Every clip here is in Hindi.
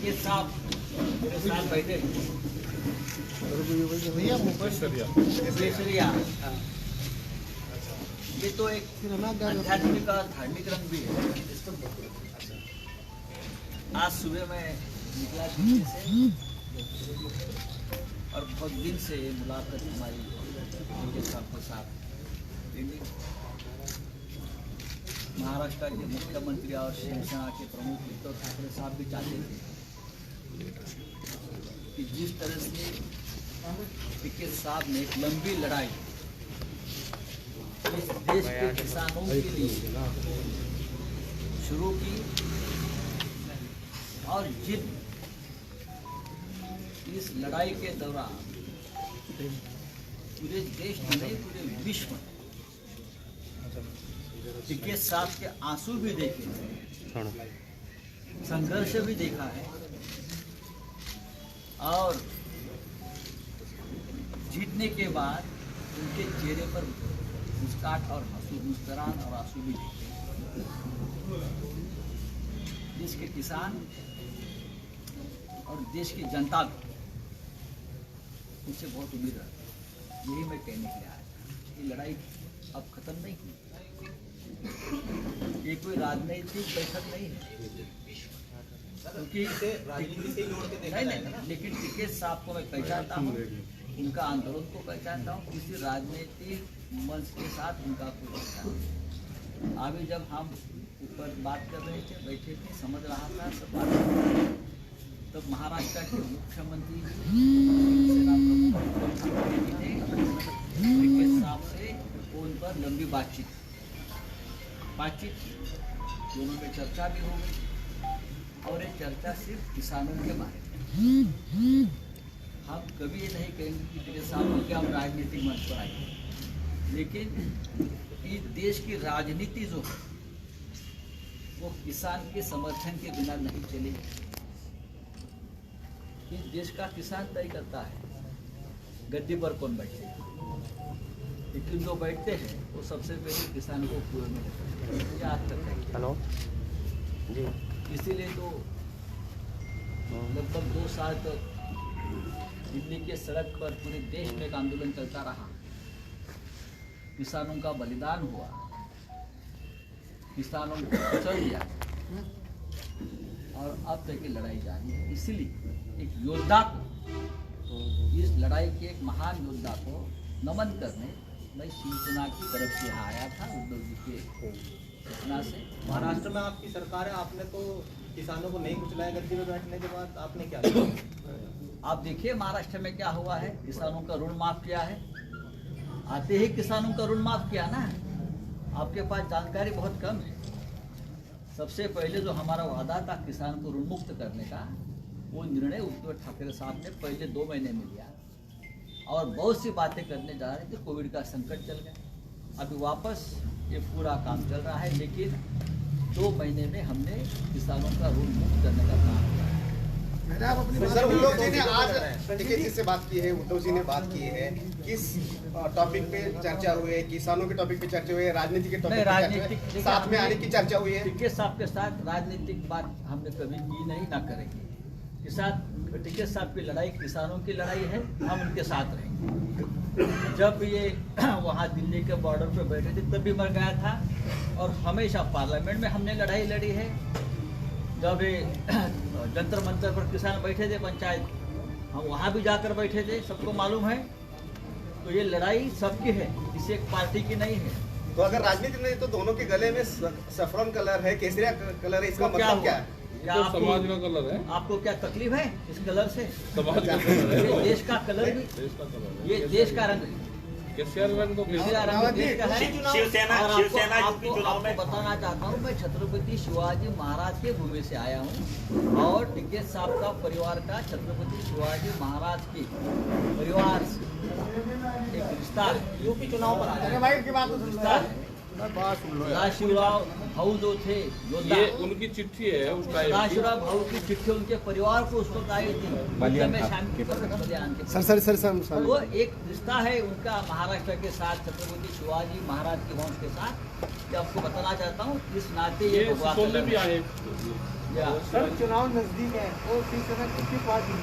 टिकैत साहब मेरे साथ बैठे केसरिया, ये तो एक आध्यात्मिक और धार्मिक रंग भी है। आज सुबह मैं निकला दिल्ली से और बहुत दिन से मुलाकात हमारी टिकैत साहब के साथ। महाराष्ट्र के मुख्यमंत्री और शिवसेना के प्रमुख उद्धव ठाकरे साहब भी चाहते थे कि जिस तरह से टिकैत साहब ने एक लंबी लड़ाई इस देश के किसानों के लिए शुरू की और जिन इस लड़ाई के दौरान पूरे देश में नहीं पूरे विश्व में टिकैत साहब के आंसू भी देखे, संघर्ष भी देखा है और जीतने के बाद उनके चेहरे पर मुस्कान और मुस्कुराहट और आंसू भी देखे। देश के किसान और देश की जनता भी मुझसे बहुत उम्मीद रखती है। यही मैं कहने के लिए आया। ये लड़ाई अब खत्म नहीं हुई, ये कोई राजनीतिक बैठक नहीं है, क्योंकि नहीं, लेकिन टिकैत साहब को मैं पहचानता हूँ, उनका आंदोलन को पहचानता हूँ। किसी राजनीतिक मंच के साथ उनका कोई रिश्ता नहीं। अभी जब हम ऊपर बात कर रहे थे, बैठे थे, समझ रहा था सब बात, तब महाराष्ट्र के मुख्यमंत्री सेना प्रमुख उद्धव ठाकरे जी ने टिकैत साहब से फोन पर लंबी बातचीत दोनों में चर्चा भी हो गई और ये चर्चा सिर्फ किसानों के बारे में। हम कभी ये नहीं कहेंगे कि टिकैत साहब को क्या हम राजनीतिक मंच पर आएंगे, लेकिन इस देश की राजनीति जो है वो किसान के समर्थन के बिना नहीं चलेगी। इस देश का किसान तय करता है गद्दी पर कौन बैठे, लेकिन जो बैठते हैं वो सबसे पहले किसान को कुएं में लेते हैं। आज तक हेलो जी, इसीलिए तो लगभग 2 साल तक दिल्ली के सड़क पर पूरे देश में एक आंदोलन चलता रहा, किसानों का बलिदान हुआ, किसानों को कुचल दिया और अब तक की लड़ाई जारी है। इसीलिए एक योद्धा को, इस लड़ाई के एक महान योद्धा को नमन करने मैं शिवसेना की तरफ से यहाँ आया था, उद्धव जी के घटना से। महाराष्ट्र में आपकी सरकार है, आपने तो किसानों को नहीं कुचलाया गद्दी में बैठने के बाद, आपने क्या किया? आप देखिए महाराष्ट्र में क्या हुआ है, किसानों का ऋण माफ किया है, आते ही किसानों का ऋण माफ किया ना। आपके पास जानकारी बहुत कम है। सबसे पहले जो हमारा वादा था किसान को ऋण मुक्त करने का, वो निर्णय उद्धव ठाकरे साहब ने पहले 2 महीने में लिया और बहुत सी बातें करने जा रहे थे। कोविड का संकट चल गया, अभी वापस ये पूरा काम चल रहा है, लेकिन 2 महीने में हमने किसानों का ऋण मुक्त करने का काम किया। सर, उद्धव जी ने आज टिकैत जी से बात की है, उद्धव जी ने बात की है, किस टॉपिक पे चर्चा हुई है? किसानों के टॉपिक पे चर्चा हुई है, राजनीति के टॉपिक पे चर्चा, साथ में आने की चर्चा हुई है? टिकैत साहब के साथ राजनीतिक बात हमने कभी की नहीं, ना करेंगे। टिकैत साहब की लड़ाई किसानों की लड़ाई है, हम उनके साथ रहेंगे। जब ये वहाँ दिल्ली के बॉर्डर पे बैठे थे तब भी मैं गया था और हमेशा पार्लियामेंट में हमने लड़ाई लड़ी है। जब ये जंतर मंतर पर किसान बैठे थे पंचायत, हम वहाँ भी जाकर बैठे थे, सबको मालूम है। तो ये लड़ाई सबकी है, किसी एक पार्टी की नहीं है। तो अगर राजनीति नहीं तो दोनों के गले में सफरन कलर है, केसरिया कलर है, इसका मतलब क्या है? तो समाज का कलर है। आपको क्या तकलीफ है इस कलर से? समाज का कलर है, ये देश का कलर भी, ये देश का रंग है। रंग तो शिवसेना आपको बताना चाहता हूँ, मैं छत्रपति शिवाजी महाराज के भूमि से आया हूँ और टिकैत साहब का परिवार का छत्रपति शिवाजी महाराज के परिवार से एक रिश्ता है। यूपी चुनाव पर रिश्ता है। शिवराव भाऊ जो थे योद्धा, ये उनकी चिट्ठी है उस टाइम की। शिवराव भाऊ की चिट्ठी उनके परिवार को उस वक्त आई थी, सर वो एक रिश्ता है उनका महाराष्ट्र के साथ, छत्रपति शिवाजी महाराज के वंश के साथ। ये आपको बताना चाहता हूँ, इस नाते ये भी आए। क्या सर चुनाव नजदीक है और शिवसेना कितनी पार्टी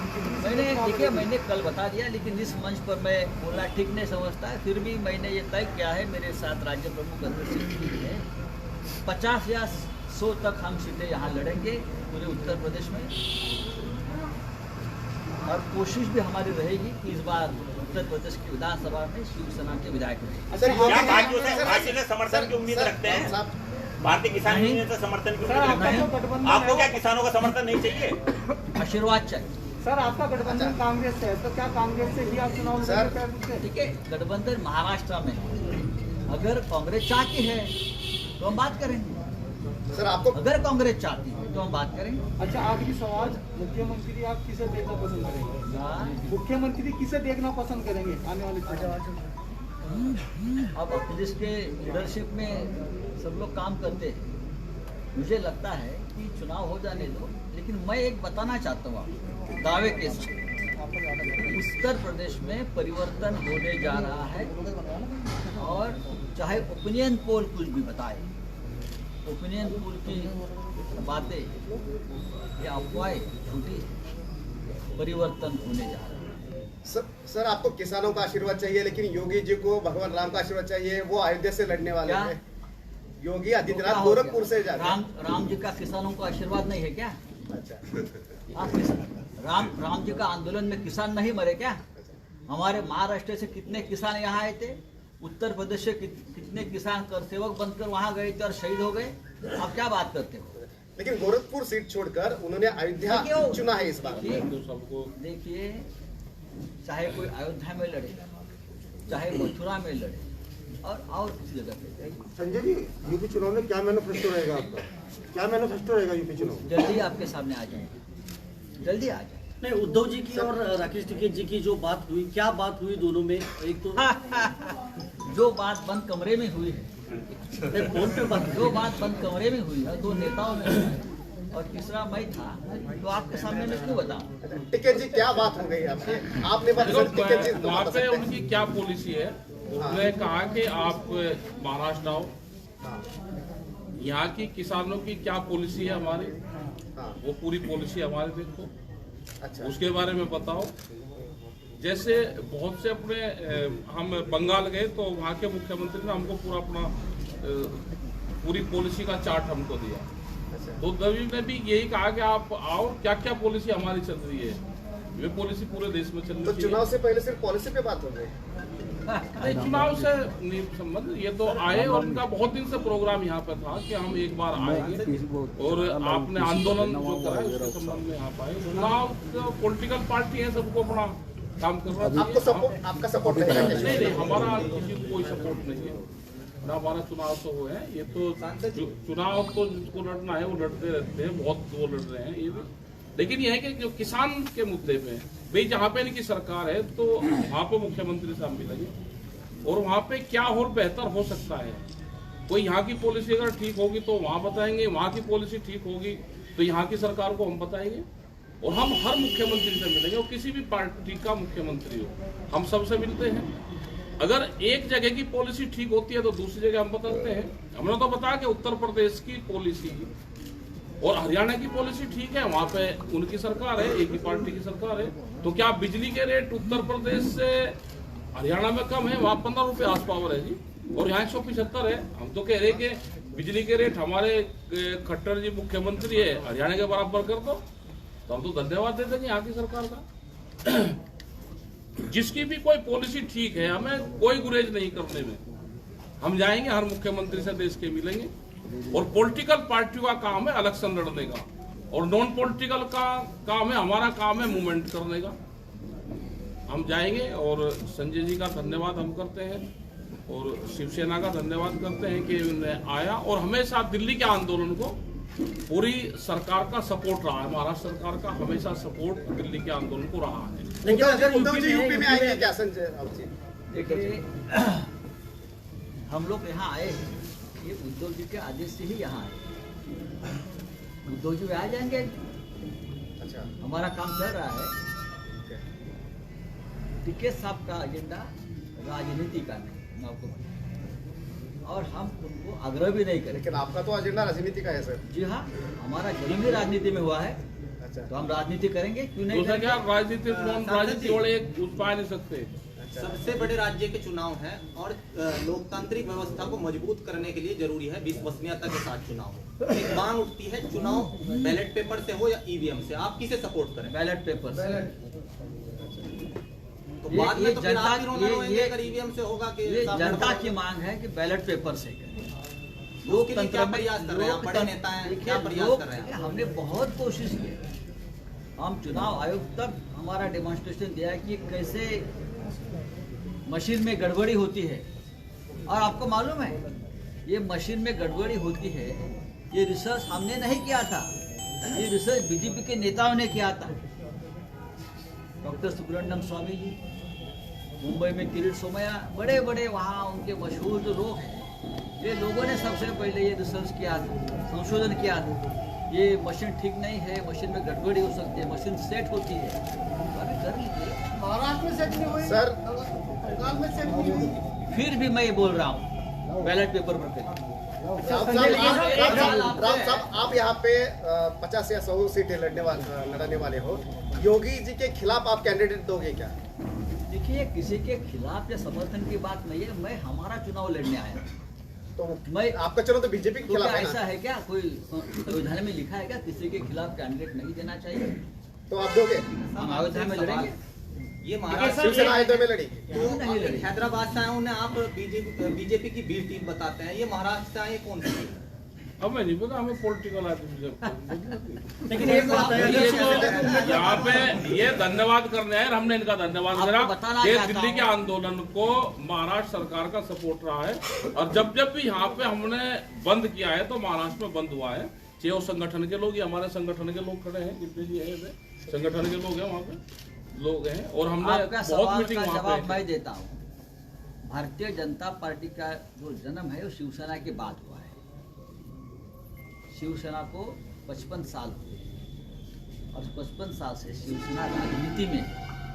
देखिए मैंने कल बता दिया, लेकिन इस मंच पर मैं बोलना ठीक नहीं समझता है। फिर भी मैंने ये तय किया है, मेरे साथ राज्य प्रमुख अध्यक्ष जी है, 50 या 100 तक हम सीटें यहाँ लड़ेंगे पूरे उत्तर प्रदेश में। और कोशिश भी हमारी रहेगी कि इस बार उत्तर प्रदेश की विधानसभा में शिवसेना के विधायक रहें। क्या भाजपा से समर्थन की उम्मीद रखते हैं? भारतीय किसान यूनियन से समर्थन की उम्मीद रखते हैं? आपको क्या किसानों का समर्थन नहीं चाहिए? आशीर्वाद चाहिए। सर आपका गठबंधन कांग्रेस से है, तो क्या कांग्रेस से ही आप चुनाव लड़ेंगे? ठीक है, गठबंधन महाराष्ट्र में अगर कांग्रेस चाहती है तो हम बात करेंगे, सर आपको अगर कांग्रेस चाहती है तो हम बात करेंगे। अच्छा आखिरी सवाल, मुख्यमंत्री आप किसे देखना पसंद करेंगे? हाँ। मुख्यमंत्री किसे देखना पसंद करेंगे आने वाले अब अखिलेश के लीडरशिप में सब लोग काम करते हैं। मुझे लगता है कि चुनाव हो जाने दो, लेकिन मैं एक बताना चाहता हूँ आपको दावे के साथ, उत्तर प्रदेश में परिवर्तन होने जा रहा है। और चाहे ओपिनियन पोल कुछ भी बताए, ओपिनियन पोल की बातें या अफवाहें झूठी, परिवर्तन होने जा रहा है। सर आपको किसानों का आशीर्वाद चाहिए, लेकिन योगी जी को भगवान राम का आशीर्वाद चाहिए। वो अयोध्या से लड़ने वाले हैं। योगी आदित्यनाथ गोरखपुर से जा रहे हैं। राम जी का किसानों को आशीर्वाद नहीं है क्या? अच्छा आप राम जी का आंदोलन में किसान नहीं मरे क्या? हमारे महाराष्ट्र से कितने किसान यहाँ आए थे, उत्तर प्रदेश से कितने किसान कर सेवक बनकर वहाँ गए थे और शहीद हो गए। आप क्या बात करते हो? लेकिन गोरखपुर सीट छोड़कर उन्होंने अयोध्या चुना है इस बार। देखिए, चाहे कोई अयोध्या में लड़े, चाहे मथुरा में लड़े, और किसी जगह पे। संजय जी, यूपी चुनाव में क्या मैनिफेस्टो रहेगा आपका? क्या मैनिफेस्टो रहेगा यूपी चुनाव? जल्दी आपके सामने आ जाएंगे, जल्दी आ जाए। नहीं, उद्धव जी की और राकेश टिकैत जी की जो बात हुई, क्या बात हुई दोनों में? एक तो जो बात बंद कमरे में हुई है, फोन पे बात, जो बात बंद कमरे में हुई है, दो नेताओं में हुई है, और तीसरा मैं था, तो आपके सामने मैं क्यों बताऊं? टिकैत जी क्या बात हो गई आपकी? आपने वहाँ पे उनकी क्या पॉलिसी है? उन्होंने कहा कि आप महाराष्ट्र आओ, यहाँ की किसानों की क्या पॉलिसी है हमारी, वो पूरी पॉलिसी हमारे देखो। अच्छा, उसके बारे में बताओ। जैसे बहुत से अपने हम बंगाल गए तो वहाँ के मुख्यमंत्री ने हमको पूरा अपना पूरी पॉलिसी का चार्ट हमको दिया। तो उद्धव ने भी यही कहा कि आप आओ, क्या क्या पॉलिसी हमारी चल रही है, ये पॉलिसी पूरे देश में चल रही है। तो चुनाव से पहले सिर्फ पॉलिसी पे बात हो गई? नहीं, चुनाव से नहीं संबंध। ये तो आए और उनका बहुत दिन से प्रोग्राम यहाँ पे था कि हम एक बार आएंगे, और आपने आंदोलन जो करा है उसके संबंध में यहाँ पाए। चुनाव पॉलिटिकल पार्टी है, सबको अपना काम करना चाहिए। आपका सपोर्ट नहीं, हमारा किसी को कोई सपोर्ट नहीं है ना। हमारा चुनाव तो वो है, ये तो चुनाव तो जिसको लड़ना है वो लड़ते रहते हैं, बहुत वो लड़ रहे हैं ये भी। लेकिन ये है कि जो किसान के मुद्दे पे भाई जहाँ पे इनकी सरकार है, तो वहाँ पे मुख्यमंत्री से हम मिलेंगे, और वहाँ पे क्या और बेहतर हो सकता है। कोई यहाँ की पॉलिसी अगर ठीक होगी तो वहाँ बताएंगे, वहाँ की पॉलिसी ठीक होगी तो यहाँ की सरकार को हम बताएंगे। और हम हर मुख्यमंत्री से मिलेंगे, और किसी भी पार्टी का मुख्यमंत्री हो, हम सबसे मिलते हैं। अगर एक जगह की पॉलिसी ठीक होती है तो दूसरी जगह हम बदलते हैं। हमने तो बताया कि उत्तर प्रदेश की पॉलिसी और हरियाणा की पॉलिसी ठीक है, वहाँ पे उनकी सरकार है, एक ही पार्टी की सरकार है। तो क्या बिजली के रेट उत्तर प्रदेश से हरियाणा में कम है? वहाँ 15 रुपये हाउस पावर है जी, और यहाँ 175 है। हम तो कह रहे कि बिजली के रेट हमारे खट्टर जी मुख्यमंत्री है, हरियाणा के बराबर कर दो, तो हम तो धन्यवाद दे देंगे यहाँ की सरकार का। जिसकी भी कोई पॉलिसी ठीक है, हमें कोई गुरेज नहीं करने में। हम जाएंगे, हर मुख्यमंत्री से देश के मिलेंगे, और पॉलिटिकल पार्टियों का काम है इलेक्शन लड़ने का, और नॉन पॉलिटिकल का काम है, हमारा काम है मूवमेंट करने का। हम जाएंगे, और संजय जी का धन्यवाद हम करते हैं, और शिवसेना का धन्यवाद करते हैं कि उन्हें आया, और हमेशा दिल्ली के आंदोलन को पूरी सरकार का सपोर्ट रहा है, महाराष्ट्र सरकार का हमेशा सपोर्ट दिल्ली के आंदोलन को रहा है। लेकिन अगर यूपी में आएंगे क्या संजय राउत जी? देखिए, हम लोग यहाँ आए हैं, ये उद्धव जी के आदेश से ही यहाँ आए। उद्धव जी आ जाएंगे। अच्छा, हमारा काम चल रहा है। टिकैत साहब का एजेंडा राजनीति का नहीं, मैं आपको बताऊं। और हम उनको आग्रह भी नहीं करें। लेकिन आपका तो एजेंडा राजनीति का है सर। जी हाँ, हमारा जन्म ही राजनीति में हुआ है, अच्छा, तो हम राजनीति करेंगे, क्यों नहीं दूसरा क्या करेंगे? राजनीति वाले कुछ पा नहीं सकते। सबसे बड़े राज्य के चुनाव हैं और लोकतांत्रिक व्यवस्था को मजबूत करने के लिए जरूरी है विश्वसनीयता के साथ चुनाव। एक मांग उठती है, चुनाव बैलेट पेपर से हो या ईवीएम से, आप किसे सपोर्ट करें? बैलेट पेपर से। तो बाद में तो फिर जनता- आप ही रोना रोएंगे ये- अगर ईवीएम से होगा कि ये साहब जनता गड़बड़ की हो। मांग है कि बैलेट पेपर से करें। उसके लिए क्या प्रयास कर रहे हैं आप? बड़े नेता हैं, क्या प्रयास कर रहे हैं? हमने बहुत कोशिश की। हम चुनाव आयोग तक हमारा डेमोन्स्ट्रेशन दिया कि कैसे मशीन में गड़बड़ी होती है। और आपको मालूम है, ये मशीन में गड़बड़ी होती है, ये रिसर्च हमने नहीं किया था, ये रिसर्च बीजेपी के नेताओं ने किया था। डॉक्टर सुब्रमण्यम स्वामी जी, मुंबई में किरीट सोमैया, बड़े बड़े वहाँ उनके मशहूर जो लोग हैं, ये लोगों ने सबसे पहले ये रिसर्च किया था, संशोधन किया था। ये मशीन ठीक नहीं है, मशीन में गड़बड़ी हो सकती है, मशीन सेट होती है, अभी कर लीजिए। महाराष्ट्र में सेट नहीं हुई, सर बंगाल में सेट नहीं हुई। फिर भी मैं ये बोल रहा हूँ, बैलेट पेपर पर करें। राम साहब, आप यहाँ पे 50 या 100 सीटें लड़ने वाले हो, योगी जी के खिलाफ आप कैंडिडेट दोगे क्या? देखिए, किसी के खिलाफ या समर्थन की बात नहीं है, मैं हमारा चुनाव लड़ने आया। तो मैं आपका चलो तो बीजेपी के तो खिलाफ क्या है ऐसा ना, है क्या, कोई संविधान में लिखा है क्या किसी के खिलाफ कैंडिडेट नहीं देना चाहिए? तो आप दोगे? हम अयोध्या में लड़ेंगे। ये महाराष्ट्र शिवसेना अयोध्या में लड़ेगी। तो नहीं लड़ेगी। हैदराबाद से आए उन्हें आप बीजेपी की बी टीम बताते हैं, ये महाराष्ट्र से आए कौन सी? अब मैं नहीं पता, हमें पॉलिटिकल आदमी लेकिन एक बात है, यहाँ पे ये धन्यवाद करने आए, हमने इनका धन्यवाद आपको करा। बताना ये चाहता दिल्ली के हूँ। आंदोलन को महाराष्ट्र सरकार का सपोर्ट रहा है, और जब जब भी यहाँ पे हमने बंद किया है तो महाराष्ट्र में बंद हुआ है। चाहे वो संगठन के लोग या हमारे संगठन के लोग खड़े हैं, जितने भी है संगठन के लोग हैं, वहाँ पे लोग हैं, और हमने आपका बहुत सवाल मीटिंग का वहाँ जवाब पे मैं देता हूँ। भारतीय जनता पार्टी का जो जन्म है वो शिवसेना के बाद हुआ है। शिवसेना को 55 साल हुए, और 55 साल से शिवसेना राजनीति में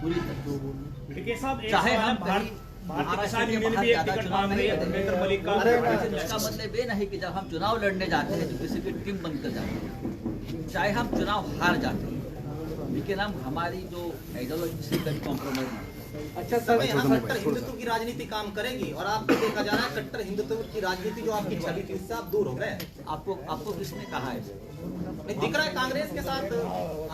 पूरी तरह, चाहे हम कहीं महाराष्ट्र के बाहर ज्यादा चुनाव नहीं लड़ेंगे, इसका मतलब ये नहीं कि जब हम चुनाव लड़ने जाते हैं तो किसी की टीम बनकर जाते हैं, चाहे हम चुनाव हार जाते हैं, लेकिन हम हमारी जो आइडियोलॉजी से कभी कॉम्प्रोमाइज नहीं। अच्छा सर, यहाँ कट्टर हिंदुत्व की राजनीति काम करेगी और आपको देखा जा रहा है कट्टर हिंदुत्व की राजनीति जो आपकी छवि थी उससे आप दूर हो गए। आपको किसने कहा है? नहीं दिख रहा है कांग्रेस के साथ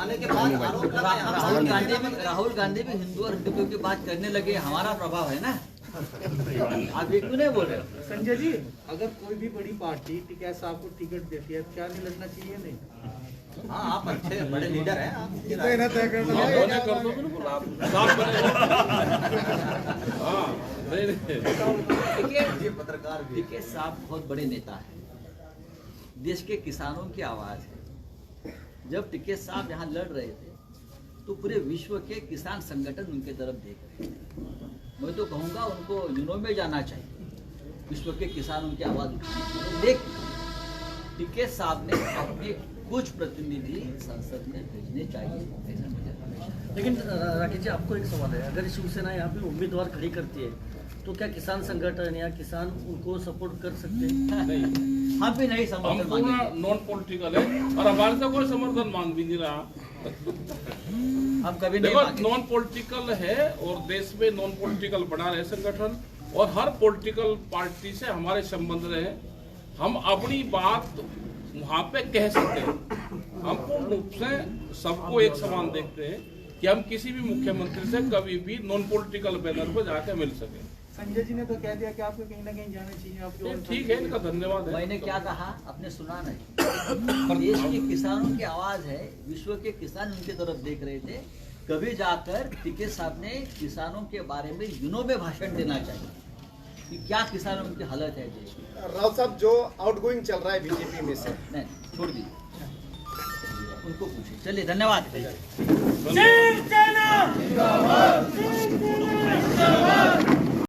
आने के बाद आरोप लगा है, हम राहुल गांधी भी हिंदू और हिंदुत्व की बात करने लगे, हमारा प्रभाव है ना। आप ये क्यों नहीं बोल रहे हो? संजय जी, अगर कोई भी बड़ी पार्टी टिकैत साहब को टिकट देती है, क्या नहीं लड़ना चाहिए? नहीं, हाँ आप अच्छे बड़े लीडर हैं, आप कर दो बिल्कुल, आप साफ बने। हाँ, देखिए, पत्रकार भी टिकैत साहब बहुत बड़े नेता हैं, देश के किसानों की आवाज है। जब टिकैत साहब यहाँ लड़ रहे थे तो पूरे विश्व के किसान संगठन उनके तरफ देख रहे थे। मैं तो कहूँगा उनको यूनो में जाना चाहिए, विश्व के किसानों की आवाज उठाने के लिए। लेकिन टिकैत साहब ने अपने कुछ प्रतिनिधि संसद में भेजने चाहिए, ऐसा मुझे हमेशा लगता है। लेकिन राकेश जी, आपको एक सवाल है, अगर शिवसेना यहाँ पे उम्मीदवार खड़ी करती है तो क्या किसान संगठन या किसान उनको सपोर्ट कर सकते हैं? नहीं, हम भी नहीं हम समर्थन पूरा मांगेंगे, नॉन पॉलिटिकल है, और हमारे से कोई समर्थन मांग भी नहीं रहा। हम कभी नहीं देखो, मांगेंगे। नॉन पॉलिटिकल है, और देश में नॉन पॉलिटिकल बना रहे संगठन, और हर पॉलिटिकल पार्टी से हमारे संबंध रहे। हम अपनी बात वहाँ पे कह सकते हैं। हम पूर्ण रूप से सबको एक समान देखते हैं कि हम किसी भी मुख्यमंत्री से कभी भी नॉन पॉलिटिकल बैनर पर जाके मिल सके। संजय जी ने तो कह दिया कि आपको कहीं ना कहीं जाना चाहिए, आपके ठीक है, इनका धन्यवाद है। मैंने क्या कहा आपने सुना नहीं? देश के किसानों की आवाज है, विश्व के किसान उनकी तरफ देख रहे थे। कभी जाकर टिकैत साहब ने किसानों के बारे में यूनो में भाषण देना चाहिए कि क्या किसानों की हालत है देश में। राउत साहब, जो आउटगोइंग चल रहा है बीजेपी में से, नहीं, छोड़ दीजिए, उनको पूछिए। चलिए, धन्यवाद। धन्यवाद।